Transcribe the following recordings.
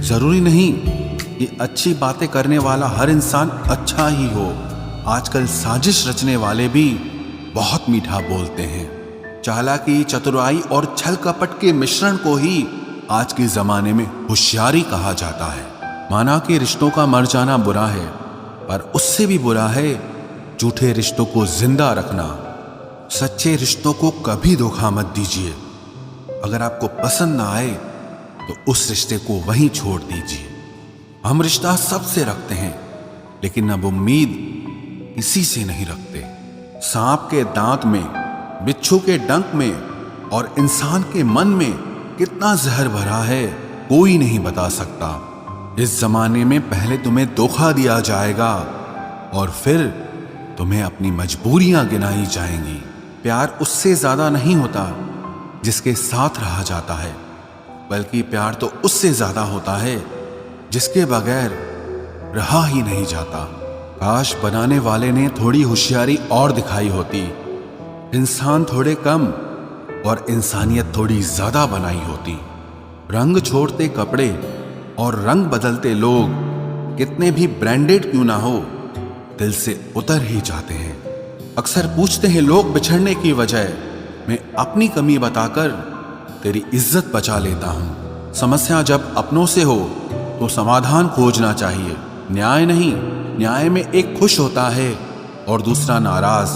जरूरी नहीं कि अच्छी बातें करने वाला हर इंसान अच्छा ही हो। आजकल साजिश रचने वाले भी बहुत मीठा बोलते हैं। चालाकी, चतुराई और छल कपट के मिश्रण को ही आज के जमाने में होशियारी कहा जाता है। माना कि रिश्तों का मर जाना बुरा है, पर उससे भी बुरा है झूठे रिश्तों को जिंदा रखना। सच्चे रिश्तों को कभी धोखा मत दीजिए। अगर आपको पसंद ना आए तो उस रिश्ते को वहीं छोड़ दीजिए। हम रिश्ता सबसे रखते हैं, लेकिन अब उम्मीद किसी से नहीं रखते। सांप के दांत में, बिच्छू के डंक में और इंसान के मन में कितना जहर भरा है कोई नहीं बता सकता। इस जमाने में पहले तुम्हें धोखा दिया जाएगा और फिर तुम्हें अपनी मजबूरियां गिनाई जाएंगी। प्यार उससे ज्यादा नहीं होता जिसके साथ रहा जाता है, बल्कि प्यार तो उससे ज्यादा होता है जिसके बगैर रहा ही नहीं जाता। काश बनाने वाले ने थोड़ी होशियारी और दिखाई होती, इंसान थोड़े कम और इंसानियत थोड़ी ज्यादा बनाई होती। रंग छोड़ते कपड़े और रंग बदलते लोग कितने भी ब्रांडेड क्यों ना हो, दिल से उतर ही जाते हैं। अक्सर पूछते हैं लोग बिछड़ने की वजह, मैं अपनी कमी बताकर तेरी इज्जत बचा लेता हूं। समस्या जब अपनों से हो तो समाधान खोजना चाहिए, न्याय नहीं। न्याय में एक खुश होता है और दूसरा नाराज,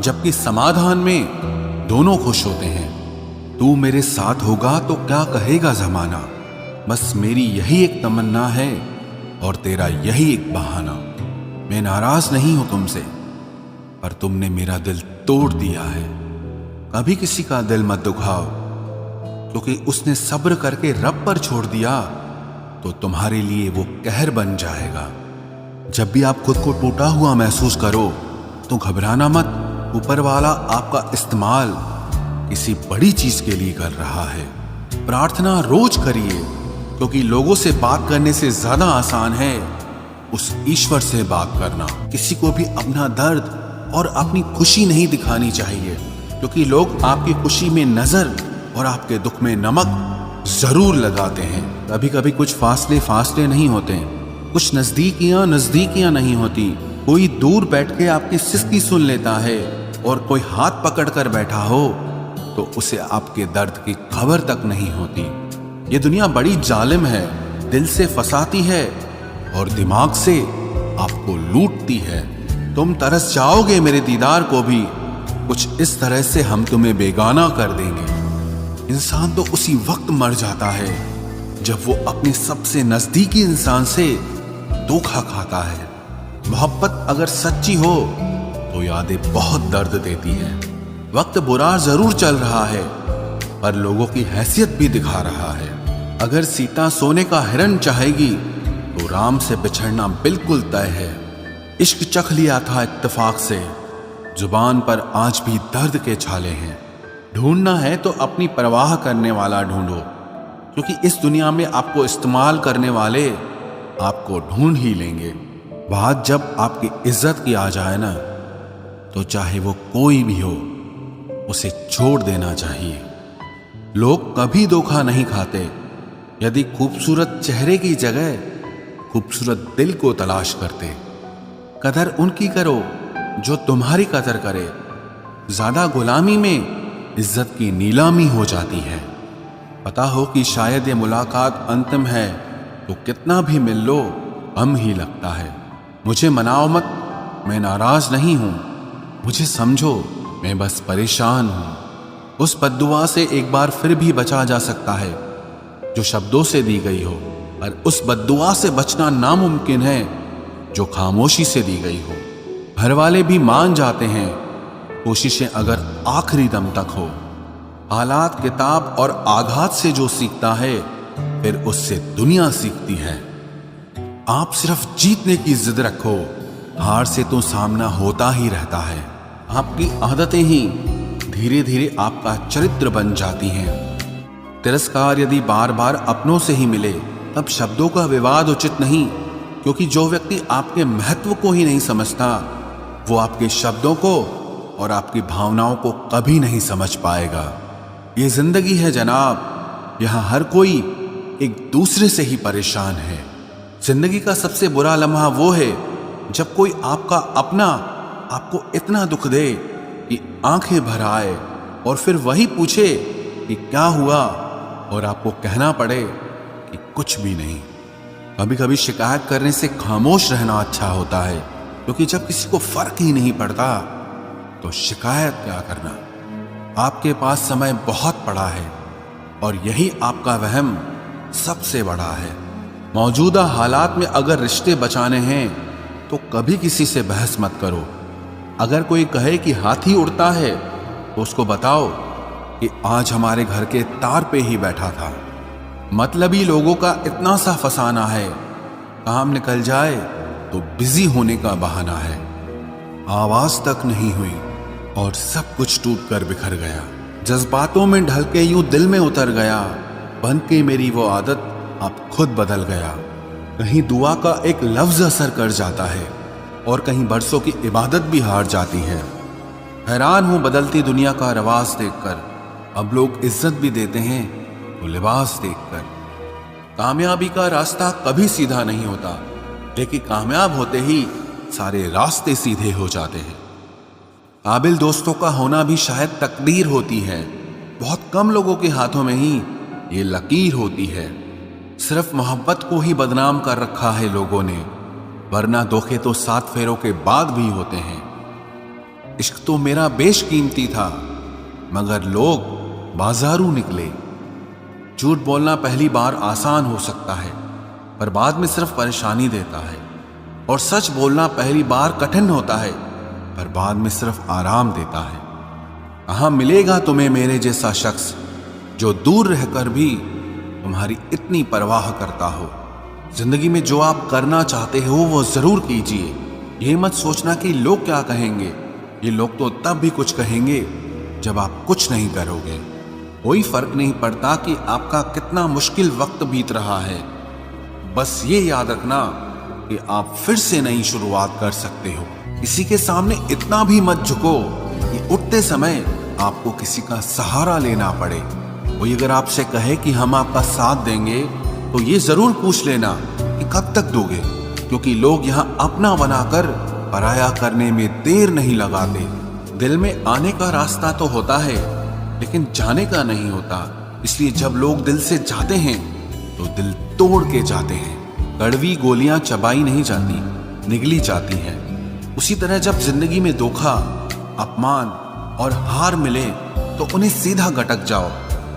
जबकि समाधान में दोनों खुश होते हैं। तू मेरे साथ होगा तो क्या कहेगा जमाना, बस मेरी यही एक तमन्ना है और तेरा यही एक बहाना। मैं नाराज नहीं हूं तुमसे, पर तुमने मेरा दिल तोड़ दिया है। कभी किसी का दिल मत दुखाओ, क्योंकि उसने सब्र करके रब पर छोड़ दिया तो तुम्हारे लिए वो कहर बन जाएगा। जब भी आप खुद को टूटा हुआ महसूस करो तो घबराना मत। ऊपर वाला आपका इस्तेमाल किसी बड़ी चीज के लिए कर रहा है। प्रार्थना रोज करिए, क्योंकि लोगों से बात करने से ज्यादा आसान है उस ईश्वर से बात करना। किसी को भी अपना दर्द और अपनी खुशी नहीं दिखानी चाहिए, क्योंकि लोग आपकी खुशी में नजर और आपके दुख में नमक जरूर लगाते हैं। कभी कभी कुछ फासले नहीं होते, कुछ नजदीकियां नहीं होती। कोई दूर बैठ के आपकी सिसकी सुन लेता है और कोई हाथ पकड़ कर बैठा हो तो उसे आपके दर्द की खबर तक नहीं होती। ये दुनिया बड़ी जालिम है, दिल से फंसाती है और दिमाग से आपको लूटती है। तुम तरस जाओगे मेरे दीदार को भी, कुछ इस तरह से हम तुम्हें बेगाना कर देंगे। इंसान तो उसी वक्त मर जाता है जब वो अपने सबसे नजदीकी इंसान से धोखा खाता है। मोहब्बत अगर सच्ची हो तो यादें बहुत दर्द देती हैं। वक्त बुरा जरूर चल रहा है, पर लोगों की हैसियत भी दिखा रहा है। अगर सीता सोने का हिरण चाहेगी तो राम से बिछड़ना बिल्कुल तय है। इश्क चख लिया था इत्तेफाक से, जुबान पर आज भी दर्द के छाले हैं। ढूंढना है तो अपनी परवाह करने वाला ढूंढो, क्योंकि इस दुनिया में आपको इस्तेमाल करने वाले आपको ढूंढ ही लेंगे। बात जब आपकी इज्जत की आ जाए ना, तो चाहे वो कोई भी हो, उसे छोड़ देना चाहिए। लोग कभी धोखा नहीं खाते। यदि खूबसूरत चेहरे की जगह खूबसूरत दिल को तलाश करते। कदर उनकी करो जो तुम्हारी कदर करे। ज्यादा गुलामी में इज्जत की नीलामी हो जाती है। पता हो कि शायद ये मुलाकात अंतिम है, तो कितना भी मिल लो गम ही लगता है। मुझे मनाओ मत, मैं नाराज नहीं हूं। मुझे समझो, मैं बस परेशान हूं। उस बद्दुआ से एक बार फिर भी बचा जा सकता है जो शब्दों से दी गई हो, पर उस बद्दुआ से बचना नामुमकिन है जो खामोशी से दी गई हो। घर वाले भी मान जाते हैं, कोशिशें अगर आखिरी दम तक हो। हालात, किताब और आघात से जो सीखता है, फिर उससे दुनिया सीखती है। आप सिर्फ जीतने की जिद रखो, हार से तो सामना होता ही रहता है। आपकी आदतें ही धीरे धीरे आपका चरित्र बन जाती हैं। तिरस्कार यदि बार बार अपनों से ही मिले, तब शब्दों का विवाद उचित नहीं, क्योंकि जो व्यक्ति आपके महत्व को ही नहीं समझता, वो आपके शब्दों को और आपकी भावनाओं को कभी नहीं समझ पाएगा। ये जिंदगी है जनाब, यहाँ हर कोई एक दूसरे से ही परेशान हैं। जिंदगी का सबसे बुरा लम्हा वो है जब कोई आपका अपना आपको इतना दुख दे कि आंखें भर आए और फिर वही पूछे कि क्या हुआ और आपको कहना पड़े कि कुछ भी नहीं। कभी कभी शिकायत करने से खामोश रहना अच्छा होता है, क्योंकि जब किसी को फर्क ही नहीं पड़ता तो शिकायत क्या करना। आपके पास समय बहुत पड़ा है और यही आपका वहम सबसे बड़ा है। मौजूदा हालात में अगर रिश्ते बचाने हैं तो कभी किसी से बहस मत करो। अगर कोई कहे कि हाथी उड़ता है तो उसको बताओ कि आज हमारे घर के तार पे ही बैठा था। मतलबी लोगों का इतना सा फसाना है, काम निकल जाए तो बिजी होने का बहाना है। आवाज तक नहीं हुई और सब कुछ टूट कर बिखर गया। जज्बातों में ढल के यूं दिल में उतर गया, बन के मेरी वो आदत अब खुद बदल गया। कहीं दुआ का एक लफ्ज असर कर जाता है और कहीं बरसों की इबादत भी हार जाती है। हैरान हूं बदलती दुनिया का रवाज देखकर, अब लोग इज्जत भी देते हैं तो लिबास देखकर। कामयाबी का रास्ता कभी सीधा नहीं होता, लेकिन कामयाब होते ही सारे रास्ते सीधे हो जाते हैं। काबिल दोस्तों का होना भी शायद तकदीर होती है। बहुत कम लोगों के हाथों में ही ये लकीर होती है। सिर्फ मोहब्बत को ही बदनाम कर रखा है लोगों ने, वरना धोखे तो 7 फेरों के बाद भी होते हैं। इश्क तो मेरा बेशकीमती था, मगर लोग बाजारू निकले। झूठ बोलना पहली बार आसान हो सकता है, पर बाद में सिर्फ परेशानी देता है। और सच बोलना पहली बार कठिन होता है, पर बाद में सिर्फ आराम देता है। कहाँ मिलेगा तुम्हें मेरे जैसा शख्स जो दूर रहकर भी तुम्हारी इतनी परवाह करता हो। जिंदगी में जो आप करना चाहते हो वो जरूर कीजिए। ये मत सोचना कि लोग क्या कहेंगे। ये लोग तो तब भी कुछ कहेंगे जब आप कुछ नहीं करोगे। कोई फर्क नहीं पड़ता कि आपका कितना मुश्किल वक्त बीत रहा है। बस ये याद रखना कि आप फिर से नई शुरुआत कर सकते हो। किसी के सामने इतना भी मत झुको कि उठते समय आपको किसी का सहारा लेना पड़े। कोई अगर आपसे कहे कि हम आपका साथ देंगे तो ये जरूर पूछ लेना कि कब तक दोगे, क्योंकि लोग यहाँ अपना बनाकर पराया करने में देर नहीं लगाते। दिल में आने का रास्ता तो होता है, लेकिन जाने का नहीं होता। इसलिए जब लोग दिल से जाते हैं तो दिल तोड़ के जाते हैं। कड़वी गोलियां चबाई नहीं जाती, निगली जाती हैं। उसी तरह जब जिंदगी में धोखा, अपमान और हार मिले तो उन्हें सीधा गटक जाओ,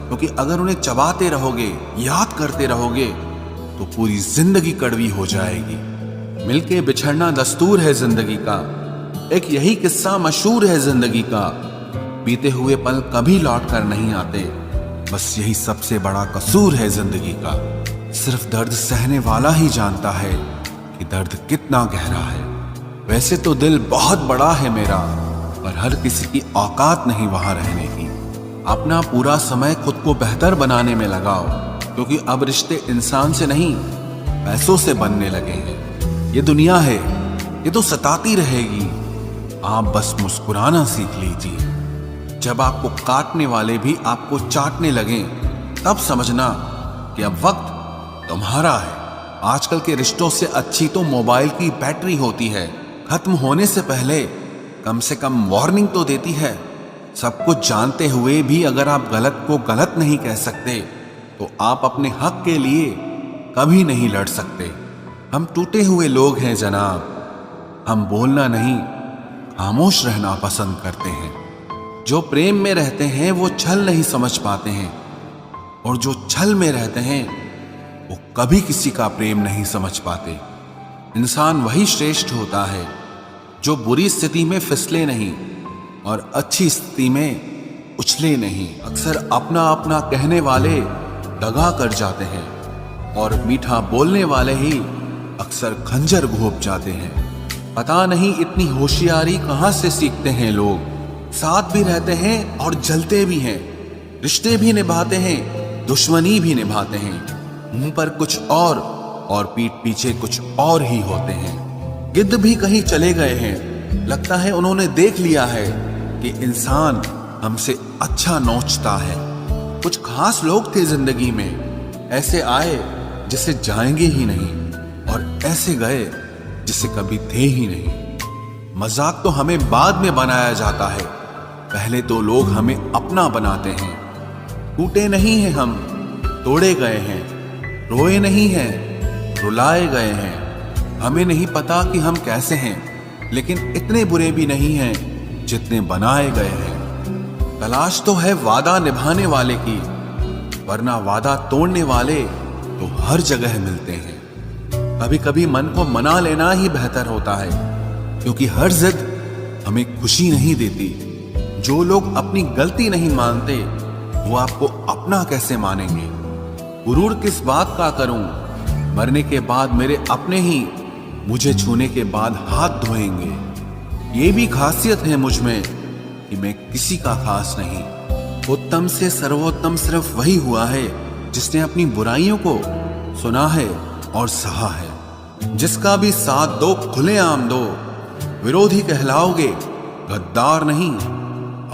क्योंकि अगर उन्हें चबाते रहोगे, याद करते रहोगे तो पूरी जिंदगी कड़वी हो जाएगी। मिलके बिछड़ना दस्तूर है जिंदगी का, एक यही किस्सा मशहूर है जिंदगी का। बीते हुए पल कभी लौट कर नहीं आते, बस यही सबसे बड़ा कसूर है जिंदगी का। सिर्फ दर्द सहने वाला ही जानता है कि दर्द कितना गहरा है। वैसे तो दिल बहुत बड़ा है मेरा, पर हर किसी की औकात नहीं वहां रहने की। अपना पूरा समय खुद को बेहतर बनाने में लगाओ, क्योंकि अब रिश्ते इंसान से नहीं पैसों से बनने लगे हैं। ये दुनिया है, ये तो सताती रहेगी। आप बस मुस्कुराना सीख लीजिए। जब आपको काटने वाले भी आपको चाटने लगे, तब समझना कि अब वक्त तुम्हारा है। आजकल के रिश्तों से अच्छी तो मोबाइल की बैटरी होती है, खत्म होने से पहले कम से कम वार्निंग तो देती है। सब कुछ जानते हुए भी अगर आप गलत को गलत नहीं कह सकते तो आप अपने हक के लिए कभी नहीं लड़ सकते। हम टूटे हुए लोग हैं जनाब, हम बोलना नहीं खामोश रहना पसंद करते हैं। जो प्रेम में रहते हैं वो छल नहीं समझ पाते हैं, और जो छल में रहते हैं वो कभी किसी का प्रेम नहीं समझ पाते। इंसान वही श्रेष्ठ होता है जो बुरी स्थिति में फिसले नहीं और अच्छी स्थिति में उछले नहीं। अक्सर अपना अपना कहने वाले दगा कर जाते हैं, और मीठा बोलने वाले ही अक्सर खंजर घोंप जाते हैं। पता नहीं इतनी होशियारी कहाँ से सीखते हैं लोग। साथ भी रहते हैं और जलते भी हैं, रिश्ते भी निभाते हैं, दुश्मनी भी निभाते हैं। मुंह पर कुछ और पीठ पीछे कुछ और ही होते हैं। गिद्ध भी कहीं चले गए हैं, लगता है उन्होंने देख लिया है कि इंसान हमसे अच्छा नोचता है। कुछ खास लोग थे जिंदगी में, ऐसे आए जिसे जाएंगे ही नहीं, और ऐसे गए जिसे कभी थे ही नहीं। मजाक तो हमें बाद में बनाया जाता है, पहले तो लोग हमें अपना बनाते हैं। टूटे नहीं हैं हम, तोड़े गए हैं, रोए नहीं हैं, रुलाए गए हैं। हमें नहीं पता कि हम कैसे हैं, लेकिन इतने बुरे भी नहीं हैं जितने बनाए गए हैं। तलाश तो है वादा निभाने वाले की, वरना वादा तोड़ने वाले तो हर जगह मिलते हैं। कभी कभी मन को मना लेना ही बेहतर होता है, क्योंकि हर जिद हमें खुशी नहीं देती। जो लोग अपनी गलती नहीं मानते, वो आपको अपना कैसे मानेंगे? गुरूर किस बात का करूं, मरने के बाद मेरे अपने ही मुझे छूने के बाद हाथ धोएंगे। ये भी खासियत है मुझ में कि मैं किसी का खास नहीं। उत्तम से सर्वोत्तम सिर्फ वही हुआ है जिसने अपनी बुराइयों को सुना है और सहा है। जिसका भी साथ दो खुलेआम दो, विरोधी कहलाओगे, गद्दार नहीं।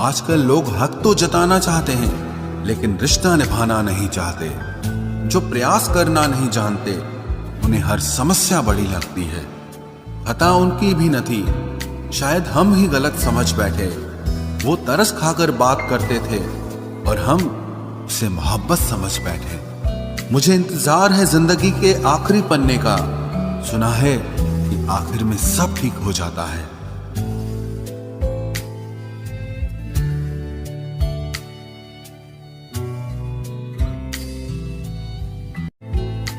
आजकल लोग हक तो जताना चाहते हैं, लेकिन रिश्ता निभाना नहीं चाहते। जो प्रयास करना नहीं जानते, उन्हें हर समस्या बड़ी लगती है। खता उनकी भी न थी, शायद हम ही गलत समझ बैठे। वो तरस खाकर बात करते थे और हम उसे मोहब्बत समझ बैठे। मुझे इंतजार है जिंदगी के आखिरी पन्ने का, सुना है कि आखिर में सब ठीक हो जाता है।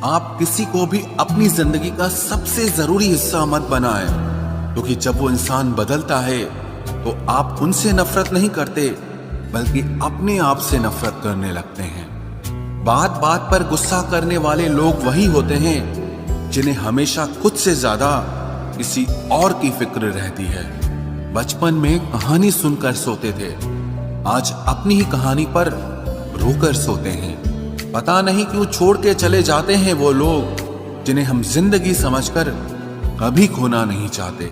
आप किसी को भी अपनी जिंदगी का सबसे जरूरी हिस्सा मत बनाएं, क्योंकि जब वो इंसान बदलता है तो आप उनसे नफरत नहीं करते, बल्कि अपने आप से नफरत करने लगते हैं। बात बात पर गुस्सा करने वाले लोग वही होते हैं जिन्हें हमेशा खुद से ज्यादा किसी और की फिक्र रहती है। बचपन में कहानी सुनकर सोते थे, आज अपनी ही कहानी पर रोकर सोते हैं। पता नहीं क्यों छोड़ के चले जाते हैं वो लोग जिन्हें हम जिंदगी समझकर कभी खोना नहीं चाहते।